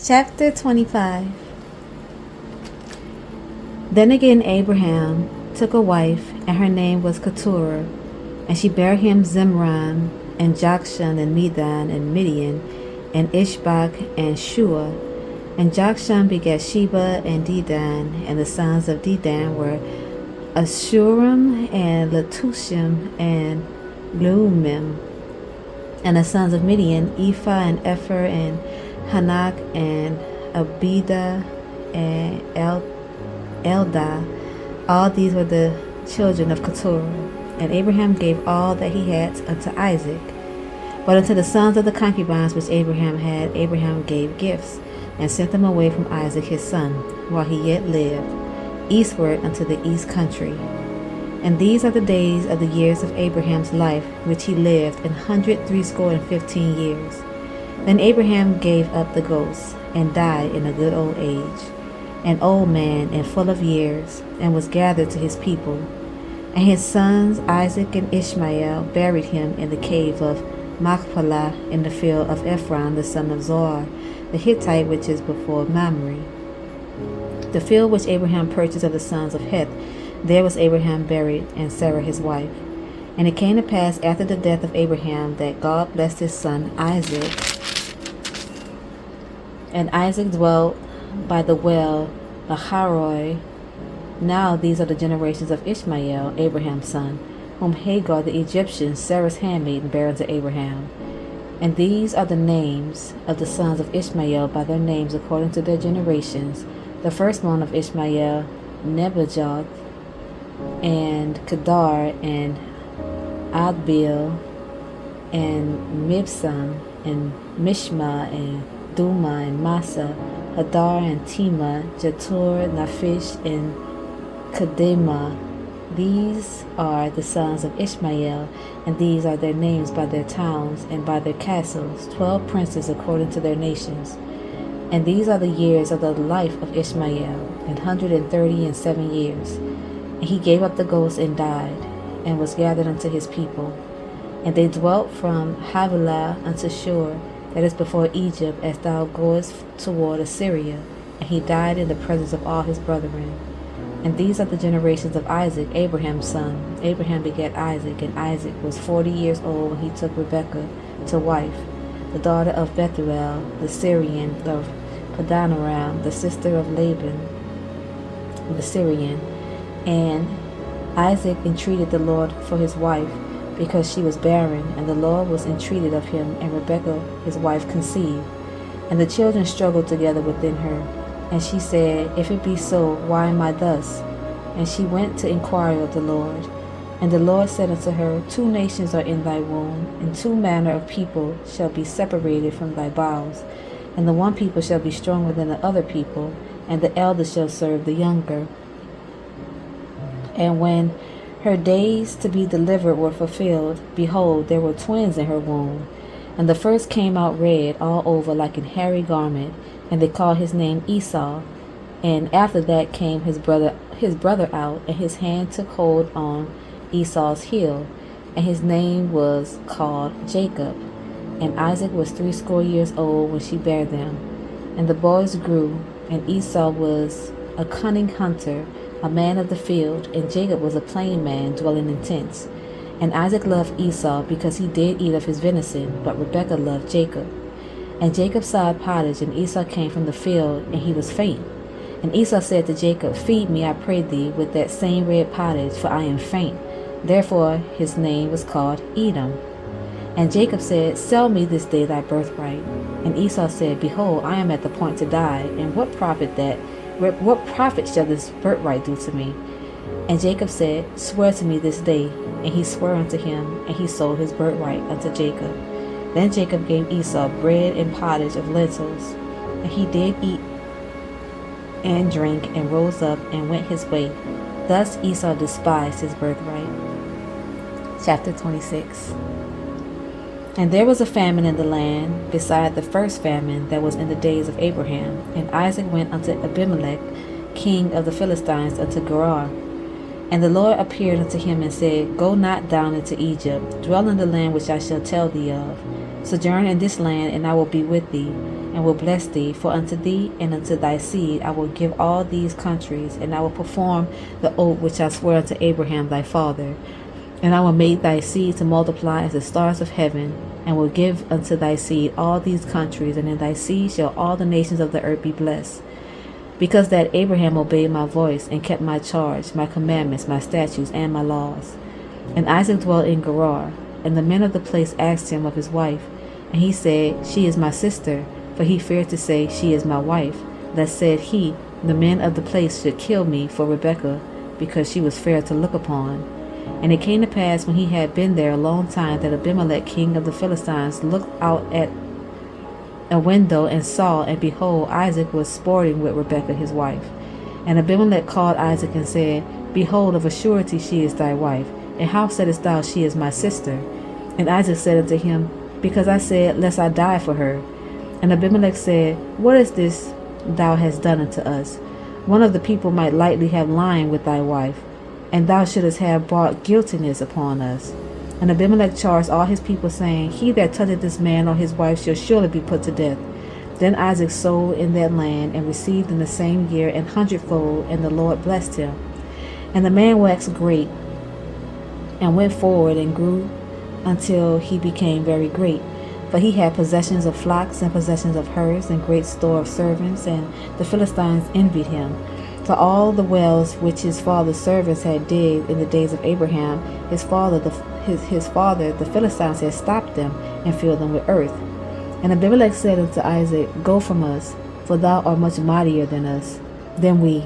Chapter 25. Then again Abraham took a wife, and her name was Keturah, and she bare him Zimran, and Jokshan, and Medan, and Midian, and Ishbak, and Shua. And Jokshan begat Sheba and Dedan, and the sons of Dedan were Ashurim, and Letushim, and Leumim. And the sons of Midian, Ephah, and Epher, and Hanak, and Abida, and Eldah. All these were the children of Keturah. And Abraham gave all that he had unto Isaac. But unto the sons of the concubines which Abraham had, Abraham gave gifts, and sent them away from Isaac his son, while he yet lived, eastward unto the east country. And these are the days of the years of Abraham's life, which he lived 160 years. Then Abraham gave up the ghost, and died in a good old age, an old man and full of years, and was gathered to his people. And his sons Isaac and Ishmael buried him in the cave of Machpelah in the field of Ephron the son of Zohar, the Hittite, which is before Mamre. The field which Abraham purchased of the sons of Heth, there was Abraham buried, and Sarah his wife. And it came to pass after the death of Abraham that God blessed his son Isaac. And Isaac dwelt by the well Lahairoi. Now these are the generations of Ishmael, Abraham's son, whom Hagar the Egyptian, Sarah's handmaiden, bare unto Abraham. And these are the names of the sons of Ishmael by their names according to their generations. The firstborn of Ishmael, Nebajoth, and Kedar, and Adbeel, and Mibsam, and Mishma, and Duma, and Massa, Hadar, and Tema, Jetur, Naphish, and Kedema. These are the sons of Ishmael, and these are their names by their towns and by their castles, 12 princes according to their nations. And these are the years of the life of Ishmael, 137 years. And he gave up the ghost and died, and was gathered unto his people. And they dwelt from Havilah unto Shur, that is before Egypt, as thou goest toward Assyria. And he died in the presence of all his brethren. And these are the generations of Isaac, Abraham's son. Abraham begat Isaac, and Isaac was 40 years old when he took Rebekah to wife, the daughter of Bethuel, the Syrian, of Padanaram, the sister of Laban, the Syrian. And Isaac entreated the Lord for his wife, because she was barren, and the Lord was entreated of him, and Rebekah his wife conceived. And the children struggled together within her. And she said, If it be so, why am I thus? And she went to inquire of the Lord. And the Lord said unto her, 2 nations are in thy womb, and 2 manner of people shall be separated from thy bowels. And the one people shall be stronger than the other people, and the elder shall serve the younger. And when her days to be delivered were fulfilled, behold, there were twins in her womb. And the first came out red all over like an hairy garment, and they called his name Esau. And after that came his brother out, and his hand took hold on Esau's heel, and his name was called Jacob. And Isaac was 80 years old when she bare them. And the boys grew, and Esau was a cunning hunter, a man of the field, and Jacob was a plain man dwelling in tents. And Isaac loved Esau because he did eat of his venison, but Rebekah loved Jacob. And Jacob sawed pottage, and Esau came from the field, and he was faint. And Esau said to Jacob, Feed me, I pray thee, with that same red pottage, for I am faint. Therefore his name was called Edom. And Jacob said, Sell me this day thy birthright. And Esau said, Behold, I am at the point to die, and what profit shall this birthright do to me? And Jacob said, Swear to me this day. And he swore unto him, and he sold his birthright unto Jacob. Then Jacob gave Esau bread and pottage of lentils, and he did eat and drink, and rose up and went his way. Thus Esau despised his birthright. Chapter 26. And there was a famine in the land, beside the first famine that was in the days of Abraham. And Isaac went unto Abimelech, king of the Philistines, unto Gerar. And the Lord appeared unto him and said, Go not down into Egypt, dwell in the land which I shall tell thee of. Sojourn in this land, and I will be with thee, and will bless thee. For unto thee and unto thy seed I will give all these countries, and I will perform the oath which I swore unto Abraham thy father. And I will make thy seed to multiply as the stars of heaven, and will give unto thy seed all these countries, and in thy seed shall all the nations of the earth be blessed. Because that Abraham obeyed my voice, and kept my charge, my commandments, my statutes, and my laws. And Isaac dwelt in Gerar, and the men of the place asked him of his wife. And he said, She is my sister, for he feared to say, She is my wife, lest said he, the men of the place should kill me for Rebekah, because she was fair to look upon. And it came to pass, when he had been there a long time, that Abimelech king of the Philistines looked out at a window and saw, and behold, Isaac was sporting with Rebekah his wife. And Abimelech called Isaac and said, Behold, of a surety she is thy wife. And how saidst thou, She is my sister? And Isaac said unto him, Because I said, Lest I die for her. And Abimelech said, What is this thou hast done unto us? One of the people might lightly have lain with thy wife, and thou shouldest have brought guiltiness upon us. And Abimelech charged all his people, saying, He that toucheth this man or his wife shall surely be put to death. Then Isaac sowed in that land, and received in the same year 100-fold, and the Lord blessed him. And the man waxed great, and went forward, and grew until he became very great. For he had possessions of flocks, and possessions of herds, and great store of servants, and the Philistines envied him. For all the wells which his father's servants had digged in the days of Abraham, his father, the Philistines had stopped them, and filled them with earth. And Abimelech said unto Isaac, Go from us, for thou art much mightier than we.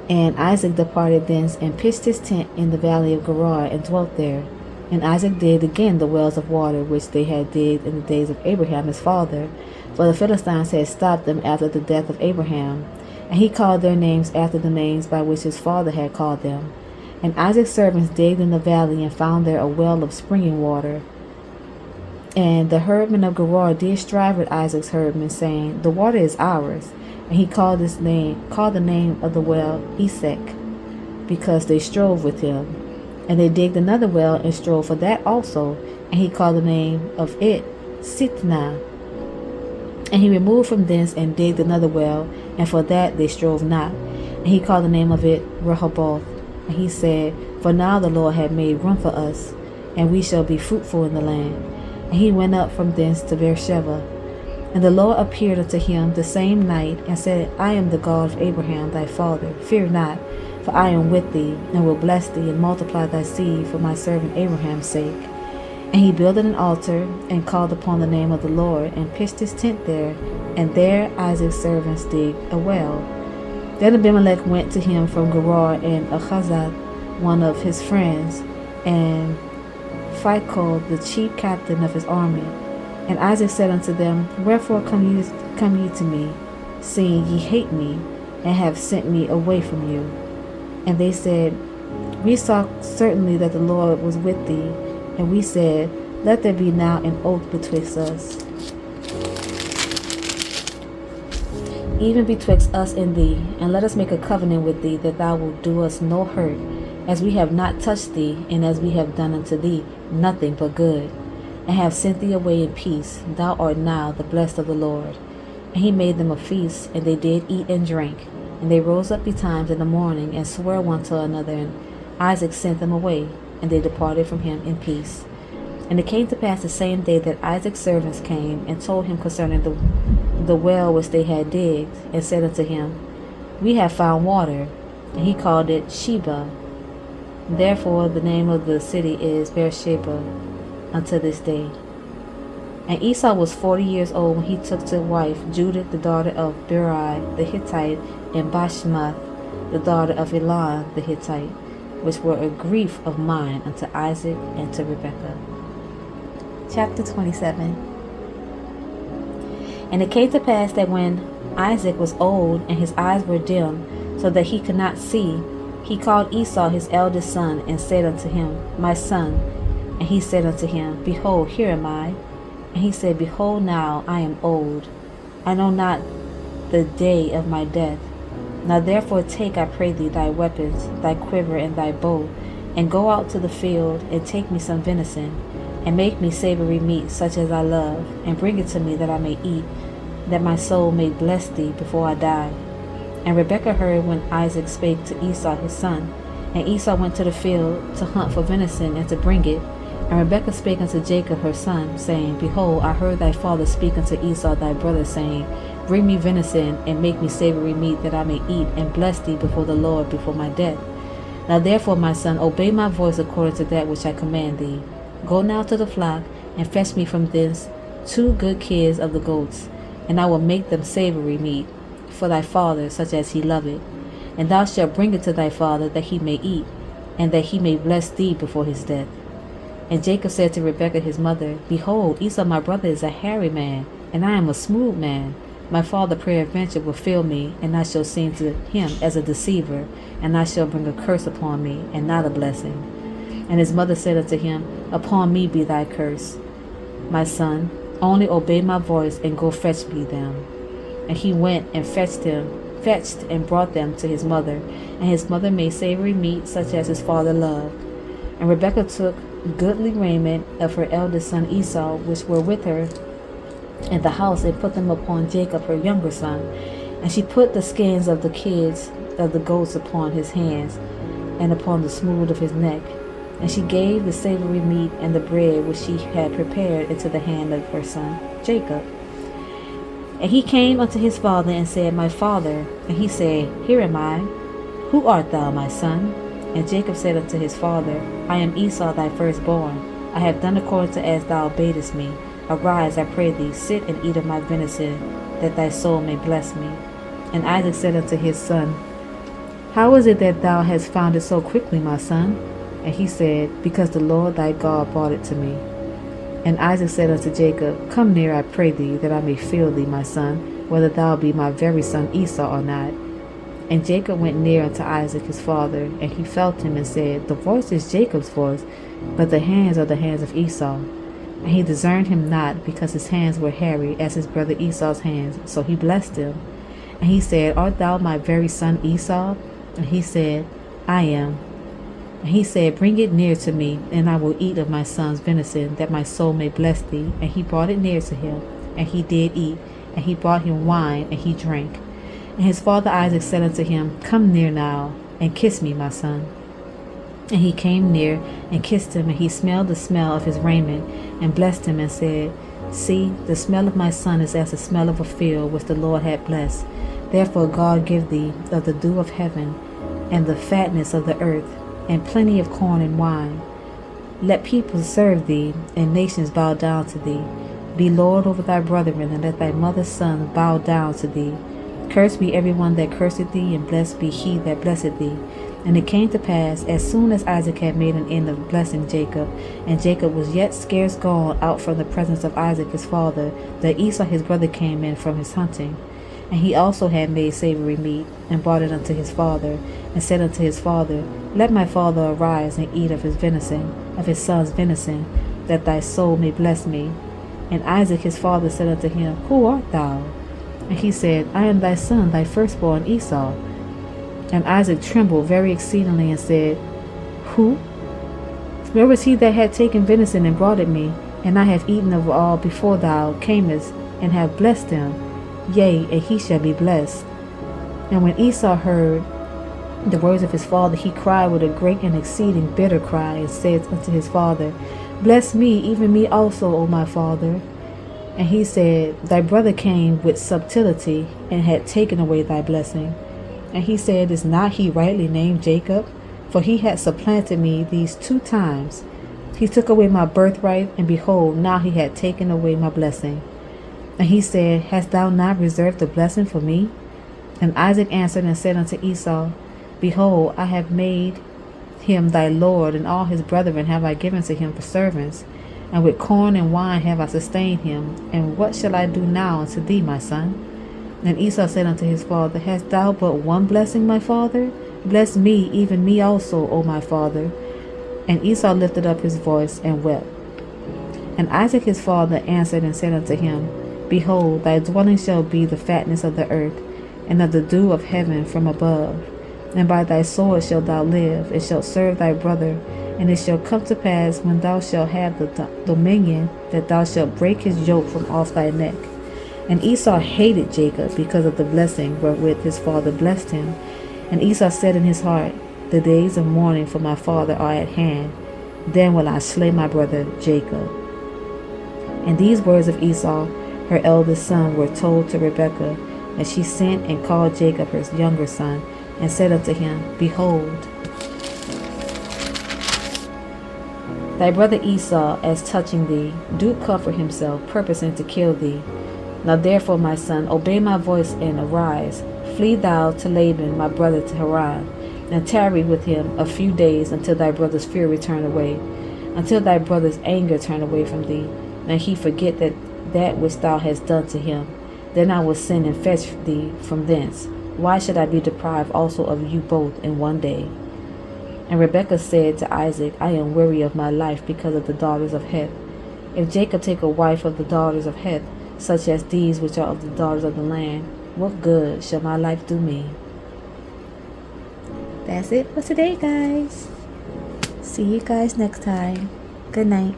And Isaac departed thence, and pitched his tent in the valley of Gerar, and dwelt there. And Isaac digged again the wells of water which they had digged in the days of Abraham his father, for the Philistines had stopped them after the death of Abraham. And he called their names after the names by which his father had called them. And Isaac's servants digged in the valley, and found there a well of springing water. And the herdmen of Gerar did strive with Isaac's herdmen, saying, The water is ours. And he called the name of the well Esek, because they strove with him. And they digged another well, and strove for that also. And he called the name of it Sitnah. And he removed from thence, and digged another well, and for that they strove not. And he called the name of it Rehoboth. And he said, For now the Lord hath made room for us, and we shall be fruitful in the land. And he went up from thence to Beersheba. And the Lord appeared unto him the same night, and said, I am the God of Abraham thy father. Fear not, for I am with thee, and will bless thee, and multiply thy seed for my servant Abraham's sake. And he builded an altar, and called upon the name of the Lord, and pitched his tent there. And there Isaac's servants digged a well. Then Abimelech went to him from Gerar, and Ahuzzath, one of his friends, and Phicol, the chief captain of his army. And Isaac said unto them, Wherefore come ye to me, seeing ye hate me, and have sent me away from you? And they said, We saw certainly that the Lord was with thee. And we said, Let there be now an oath betwixt us, even betwixt us and thee, and let us make a covenant with thee, that thou wilt do us no hurt, as we have not touched thee, and as we have done unto thee nothing but good, and have sent thee away in peace. Thou art now the blessed of the Lord. And he made them a feast, and they did eat and drink. And they rose up betimes in the morning, and swore one to another, and Isaac sent them away, and they departed from him in peace. And it came to pass the same day that Isaac's servants came, and told him concerning the well which they had digged, and said unto him, We have found water. And he called it Sheba. Therefore the name of the city is Beersheba unto this day. And Esau was 40 years old when he took to wife Judith the daughter of Beeri the Hittite, and Bashmath the daughter of Elon the Hittite, which were a grief of mine unto Isaac and to Rebekah. Chapter 27. And it came to pass that when Isaac was old, and his eyes were dim, so that he could not see, he called Esau his eldest son, and said unto him, My son. And he said unto him, Behold, here am I. And he said, Behold, now I am old. I know not the day of my death. Now therefore take, I pray thee, thy weapons, thy quiver, and thy bow, and go out to the field, and take me some venison. and make me savory meat such as I love, and bring it to me that I may eat, that my soul may bless thee before I die. And Rebekah heard when Isaac spake to Esau his son. And Esau went to the field to hunt for venison and to bring it. And Rebekah spake unto Jacob her son, saying, Behold, I heard thy father speak unto Esau thy brother, saying, Bring me venison, and make me savory meat, that I may eat, and bless thee before the Lord before my death. Now therefore, my son, obey my voice according to that which I command thee. Go now to the flock, and fetch me from thence 2 good kids of the goats, and I will make them savory meat for thy father, such as he loveth. And thou shalt bring it to thy father, that he may eat, and that he may bless thee before his death. And Jacob said to Rebekah his mother, Behold, Esau my brother is a hairy man, and I am a smooth man. My father peradventure will fail me, and I shall seem to him as a deceiver, and I shall bring a curse upon me, and not a blessing. And his mother said unto him, Upon me be thy curse, my son. Only obey my voice, and go fetch me them. And he went and fetched and brought them to his mother. And his mother made savory meat, such as his father loved. And Rebekah took goodly raiment of her eldest son Esau, which were with her in the house, and put them upon Jacob her younger son. And she put the skins of the kids of the goats upon his hands, and upon the smooth of his neck. And she gave the savory meat and the bread which she had prepared into the hand of her son Jacob. And he came unto his father, and said, My father. And he said, Here am I. Who art thou, my son? And Jacob said unto his father, I am Esau thy firstborn. I have done according to as thou badest me. Arise, I pray thee, sit and eat of my venison, that thy soul may bless me. And Isaac said unto his son, How is it that thou hast found it so quickly, my son? And he said, Because the Lord thy God brought it to me. And Isaac said unto Jacob, Come near, I pray thee, that I may feel thee, my son, whether thou be my very son Esau or not. And Jacob went near unto Isaac his father, and he felt him, and said, The voice is Jacob's voice, but the hands are the hands of Esau. And he discerned him not, because his hands were hairy as his brother Esau's hands. So he blessed him. And he said, Art thou my very son Esau? And he said, I am. And he said, Bring it near to me, and I will eat of my son's venison, that my soul may bless thee. And he brought it near to him, and he did eat. And he brought him wine, and he drank. And his father Isaac said unto him, Come near now, and kiss me, my son. And he came near, and kissed him, and he smelled the smell of his raiment, and blessed him, and said, See, the smell of my son is as the smell of a field which the Lord hath blessed. Therefore God give thee of the dew of heaven, and the fatness of the earth, and plenty of corn and wine. Let people serve thee, and nations bow down to thee. Be Lord over thy brethren, and let thy mother's sons bow down to thee. Cursed be every one that curseth thee, and blessed be he that blesseth thee. And it came to pass, as soon as Isaac had made an end of blessing Jacob, and Jacob was yet scarce gone out from the presence of Isaac his father, that Esau his brother came in from his hunting. And he also had made savory meat, and brought it unto his father, and said unto his father, Let my father arise, and eat of his venison, of his son's venison, that thy soul may bless me. And Isaac his father said unto him, Who art thou? And he said, I am thy son, thy firstborn Esau. And Isaac trembled very exceedingly, and said, Who? Where was he that had taken venison and brought it me? And I have eaten of all before thou camest, and have blessed him. Yea, and he shall be blessed. And when Esau heard the words of his father, he cried with a great and exceeding bitter cry, and said unto his father, Bless me, even me also, O my father. And he said, Thy brother came with subtlety, and had taken away thy blessing. And he said, Is not he rightly named Jacob? For he had supplanted me these 2 times. He took away my birthright, and behold, now he had taken away my blessing. And he said, Hast thou not reserved the blessing for me? And Isaac answered and said unto Esau, Behold, I have made him thy lord, and all his brethren have I given to him for servants. And with corn and wine have I sustained him. And what shall I do now unto thee, my son? And Esau said unto his father, Hast thou but one blessing, my father? Bless me, even me also, O my father. And Esau lifted up his voice and wept. And Isaac his father answered and said unto him, Behold, thy dwelling shall be the fatness of the earth, and of the dew of heaven from above. And by thy sword shalt thou live, and shalt serve thy brother, And it shall come to pass, when thou shalt have the dominion, that thou shalt break his yoke from off thy neck. And Esau hated Jacob because of the blessing wherewith his father blessed him. And Esau said in his heart, The days of mourning for my father are at hand. Then will I slay my brother Jacob. And these words of Esau, her eldest son, were told to Rebekah. And she sent and called Jacob her younger son, and said unto him, Behold, thy brother Esau, as touching thee, do comfort himself, purposing to kill thee. Now therefore, my son, obey my voice and arise. Flee thou to Laban my brother to Haran, and tarry with him a few days, until thy brother's fear return away, until thy brother's anger turn away from thee, and he forget that which thou hast done to him. Then I will send and fetch thee from thence. Why should I be deprived also of you both in one day? And Rebekah said to Isaac, I am weary of my life because of the daughters of Heth. If Jacob take a wife of the daughters of Heth, such as these which are of the daughters of the land, what good shall my life do me? That's it for today, guys. See you guys next time. Good night.